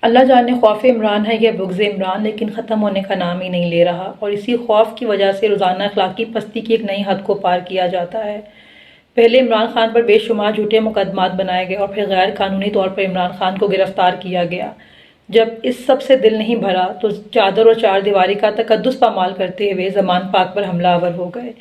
اللہ جانے خوف عمران ہے یا بغض عمران، لیکن ختم ہونے کا نام ہی نہیں لے رہا، اور اسی خوف کی وجہ سے روزانہ اخلاقی پستی کی ایک نئی حد کو پار کیا جاتا ہے۔ پہلے عمران خان پر بے شمار جھوٹے مقدمات بنائے گئے اور پھر غیر قانونی طور پر عمران خان کو گرفتار کیا گیا۔ جب اس سب سے دل نہیں بھرا تو چادر اور چار دیواری کا تقدس پامال کرتے ہوئے زمان پاک پر حملہ آور ہو گئے۔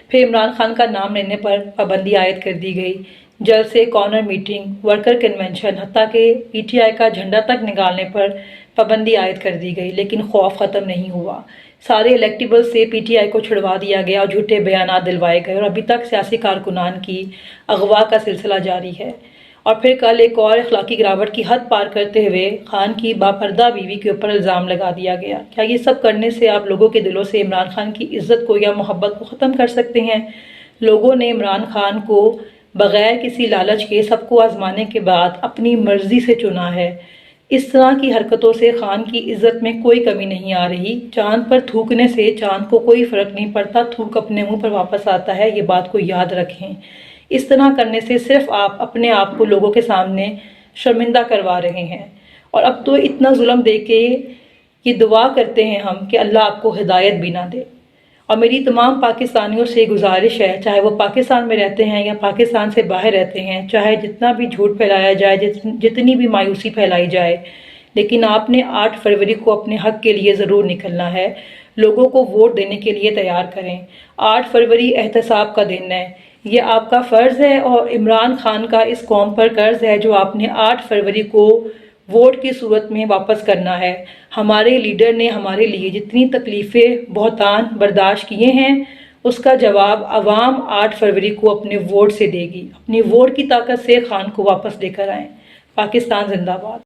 پھر عمران خان کا نام لینے پر پابندی عائد کر دی گئی، جلسے، کارنر میٹنگ، ورکر کنونشن، حتیٰ کہ پی ٹی آئی کا جھنڈا تک نکالنے پر پابندی عائد کر دی گئی، لیکن خوف ختم نہیں ہوا۔ سارے الیکٹیبل سے پی ٹی آئی کو چھڑوا دیا گیا اور جھوٹے بیانات دلوائے گئے، اور ابھی تک سیاسی کارکنان کی اغوا کا سلسلہ جاری ہے۔ اور پھر کل ایک اور اخلاقی گراوٹ کی حد پار کرتے ہوئے خان کی باپردہ بیوی کے اوپر الزام لگا دیا گیا۔ کیا یہ سب کرنے سے آپ لوگوں کے دلوں سے عمران خان کی عزت کو یا محبت کو ختم کر سکتے ہیں؟ لوگوں نے عمران خان کو بغیر کسی لالچ کے سب کو آزمانے کے بعد اپنی مرضی سے چنا ہے۔ اس طرح کی حرکتوں سے خان کی عزت میں کوئی کمی نہیں آ رہی۔ چاند پر تھوکنے سے چاند کو کوئی فرق نہیں پڑتا، تھوک اپنے منہ پر واپس آتا ہے، یہ بات کو یاد رکھیں۔ اس طرح کرنے سے صرف آپ اپنے آپ کو لوگوں کے سامنے شرمندہ کروا رہے ہیں، اور اب تو اتنا ظلم دے کے یہ دعا کرتے ہیں ہم کہ اللہ آپ کو ہدایت بھی نہ دے۔ اور میری تمام پاکستانیوں سے گزارش ہے، چاہے وہ پاکستان میں رہتے ہیں یا پاکستان سے باہر رہتے ہیں، چاہے جتنا بھی جھوٹ پھیلایا جائے، جتنی بھی مایوسی پھیلائی جائے، لیکن آپ نے 8 فروری کو اپنے حق کے لیے ضرور نکلنا ہے۔ لوگوں کو ووٹ دینے کے لیے تیار کریں۔ 8 فروری احتساب کا دن ہے، یہ آپ کا فرض ہے اور عمران خان کا اس قوم پر قرض ہے جو آپ نے 8 فروری کو ووٹ کی صورت میں واپس کرنا ہے۔ ہمارے لیڈر نے ہمارے لیے جتنی تکلیفیں بہتان برداشت کیے ہیں، اس کا جواب عوام 8 فروری کو اپنے ووٹ سے دے گی۔ اپنی ووٹ کی طاقت سے خان کو واپس لے کر آئیں۔ پاکستان زندہ باد۔